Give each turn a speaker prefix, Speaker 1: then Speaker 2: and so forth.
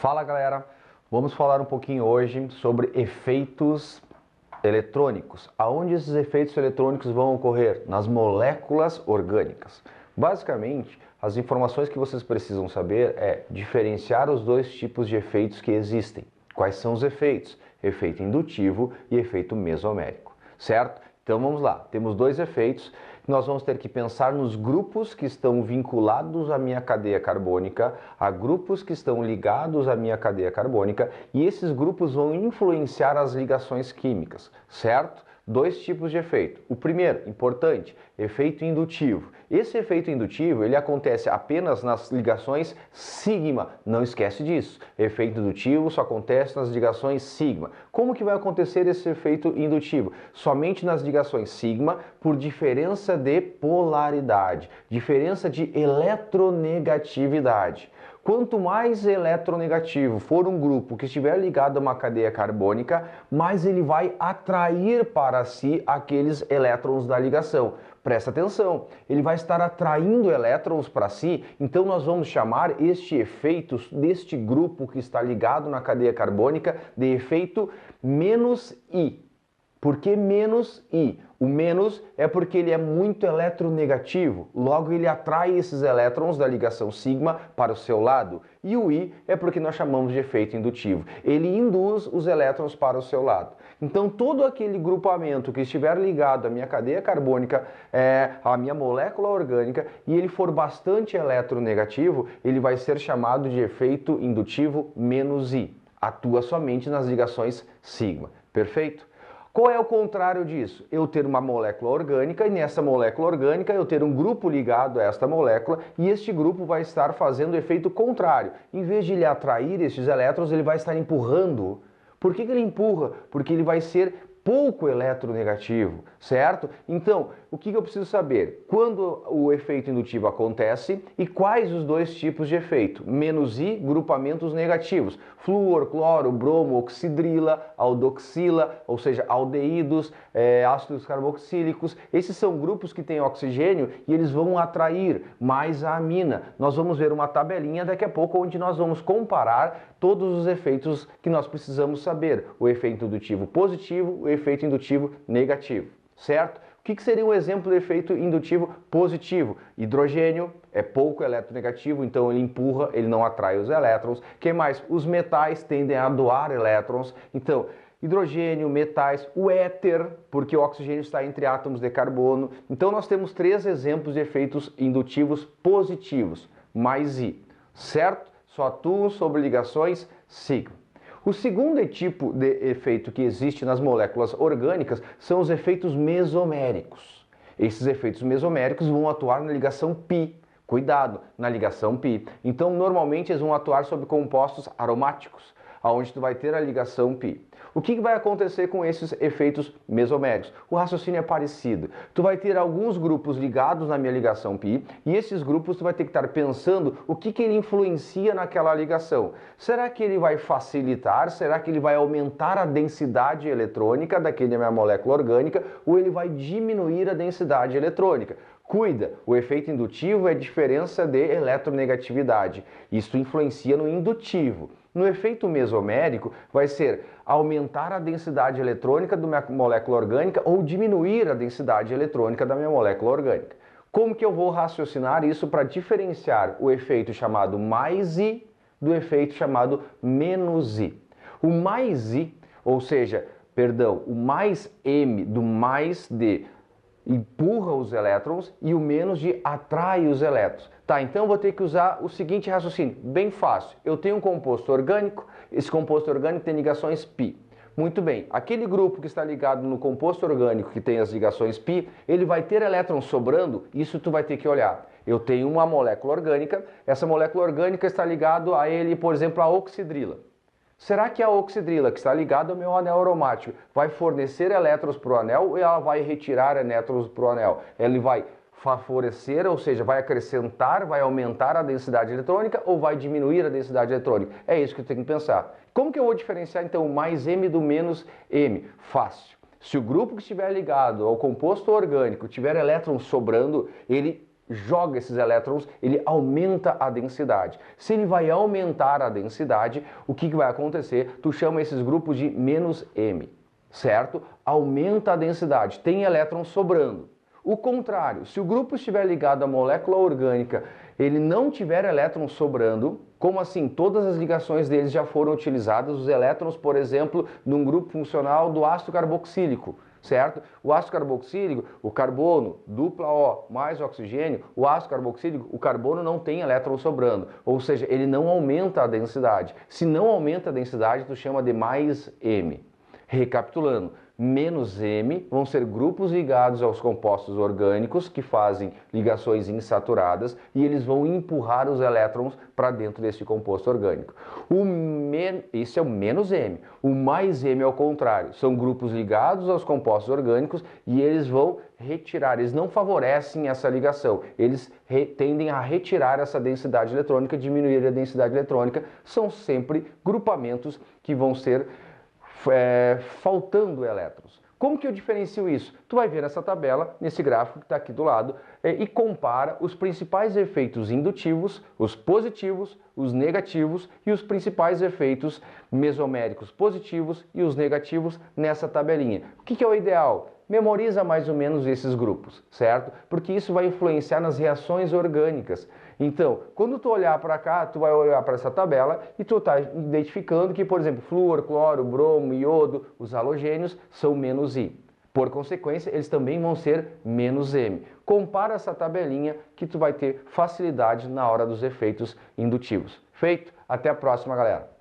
Speaker 1: Fala galera, vamos falar um pouquinho hoje sobre efeitos eletrônicos. Aonde esses efeitos eletrônicos vão ocorrer? Nas moléculas orgânicas. Basicamente, as informações que vocês precisam saber é diferenciar os dois tipos de efeitos que existem. Quais são os efeitos? Efeito indutivo e efeito mesomérico, certo? Então vamos lá, temos dois efeitos. Nós vamos ter que pensar nos grupos que estão vinculados à minha cadeia carbônica, a grupos que estão ligados à minha cadeia carbônica, e esses grupos vão influenciar as ligações químicas, certo? Dois tipos de efeito. O primeiro, importante, efeito indutivo. Esse efeito indutivo, ele acontece apenas nas ligações sigma. Não esquece disso. Efeito indutivo só acontece nas ligações sigma. Como que vai acontecer esse efeito indutivo? Somente nas ligações sigma por diferença de polaridade, diferença de eletronegatividade. Quanto mais eletronegativo for um grupo que estiver ligado a uma cadeia carbônica, mais ele vai atrair para si aqueles elétrons da ligação. Presta atenção, ele vai estar atraindo elétrons para si, então nós vamos chamar este efeito deste grupo que está ligado na cadeia carbônica de efeito menos I. Por que menos I? O menos é porque ele é muito eletronegativo, logo ele atrai esses elétrons da ligação sigma para o seu lado. E o I é porque nós chamamos de efeito indutivo. Ele induz os elétrons para o seu lado. Então todo aquele grupamento que estiver ligado à minha cadeia carbônica, à minha molécula orgânica, e ele for bastante eletronegativo, ele vai ser chamado de efeito indutivo menos I. Atua somente nas ligações sigma. Perfeito? Qual é o contrário disso? Eu ter uma molécula orgânica e nessa molécula orgânica eu ter um grupo ligado a esta molécula e este grupo vai estar fazendo o efeito contrário. Em vez de ele atrair estes elétrons, ele vai estar empurrando. Por que ele empurra? Porque ele vai ser pouco eletronegativo, certo? Então, o que eu preciso saber? Quando o efeito indutivo acontece e quais os dois tipos de efeito? Menos I, grupamentos negativos. Flúor, cloro, bromo, oxidrila, aldoxila, ou seja, aldeídos, ácidos carboxílicos. Esses são grupos que têm oxigênio e eles vão atrair mais a amina. Nós vamos ver uma tabelinha daqui a pouco onde nós vamos comparar todos os efeitos que nós precisamos saber. O efeito indutivo positivo, o efeito indutivo negativo, certo? O que seria um exemplo de efeito indutivo positivo? Hidrogênio é pouco eletronegativo, então ele empurra, ele não atrai os elétrons. Que mais? Os metais tendem a doar elétrons, então hidrogênio, metais, o éter, porque o oxigênio está entre átomos de carbono. Então nós temos três exemplos de efeitos indutivos positivos, mais I, certo? Só atuam sobre ligações sigma. O segundo tipo de efeito que existe nas moléculas orgânicas são os efeitos mesoméricos. Esses efeitos mesoméricos vão atuar na ligação π. Cuidado, na ligação π. Então, normalmente, eles vão atuar sobre compostos aromáticos, onde tu vai ter a ligação π. O que vai acontecer com esses efeitos mesoméricos? O raciocínio é parecido. Tu vai ter alguns grupos ligados na minha ligação π e esses grupos tu vai ter que estar pensando o que ele influencia naquela ligação. Será que ele vai facilitar? Será que ele vai aumentar a densidade eletrônica daquela minha molécula orgânica ou ele vai diminuir a densidade eletrônica? Cuida, o efeito indutivo é diferença de eletronegatividade. Isso influencia no indutivo. No efeito mesomérico, vai ser aumentar a densidade eletrônica da minha molécula orgânica ou diminuir a densidade eletrônica da minha molécula orgânica. Como que eu vou raciocinar isso para diferenciar o efeito chamado mais I do efeito chamado menos I? O mais I, ou seja, o mais M do mais D, empurra os elétrons e o menos de atrai os elétrons. Tá, então eu vou ter que usar o seguinte raciocínio, bem fácil. Eu tenho um composto orgânico, esse composto orgânico tem ligações π. Muito bem, aquele grupo que está ligado no composto orgânico que tem as ligações π, ele vai ter elétrons sobrando, isso tu vai ter que olhar. Eu tenho uma molécula orgânica, essa molécula orgânica está ligado a ele, por exemplo, a oxidrila. Será que a oxidrila, que está ligada ao meu anel aromático, vai fornecer elétrons para o anel ou ela vai retirar elétrons para o anel? Ele vai favorecer, ou seja, vai acrescentar, vai aumentar a densidade eletrônica ou vai diminuir a densidade eletrônica? É isso que eu tenho que pensar. Como que eu vou diferenciar então o mais M do menos M? Fácil. Se o grupo que estiver ligado ao composto orgânico tiver elétrons sobrando, ele joga esses elétrons, ele aumenta a densidade. Se ele vai aumentar a densidade, o que vai acontecer? Tu chama esses grupos de -m, certo? Aumenta a densidade, tem elétrons sobrando. O contrário, se o grupo estiver ligado à molécula orgânica, ele não tiver elétrons sobrando, como assim? Todas as ligações deles já foram utilizadas, os elétrons, por exemplo, num grupo funcional do ácido carboxílico, certo? O ácido carboxílico, o carbono, dupla O mais oxigênio, o ácido carboxílico, o carbono não tem elétrons sobrando, ou seja, ele não aumenta a densidade. Se não aumenta a densidade, tu chama de -m. Recapitulando, -m vão ser grupos ligados aos compostos orgânicos que fazem ligações insaturadas e eles vão empurrar os elétrons para dentro desse composto orgânico. Esse é o -m. O +m é o contrário, são grupos ligados aos compostos orgânicos e eles vão retirar, eles não favorecem essa ligação, eles tendem a retirar essa densidade eletrônica, diminuir a densidade eletrônica, são sempre grupamentos que vão ser faltando elétrons. Como que eu diferencio isso? Tu vai ver nessa tabela, nesse gráfico que está aqui do lado, e compara os principais efeitos indutivos, os positivos, os negativos e os principais efeitos mesoméricos positivos e os negativos nessa tabelinha. O que é o ideal? Memoriza mais ou menos esses grupos, certo? Porque isso vai influenciar nas reações orgânicas. Então, quando tu olhar para cá, tu vai olhar para essa tabela e tu está identificando que, por exemplo, flúor, cloro, bromo, iodo, os halogênios são -I. Por consequência, eles também vão ser -m. Compara essa tabelinha que tu vai ter facilidade na hora dos efeitos indutivos. Feito? Até a próxima, galera!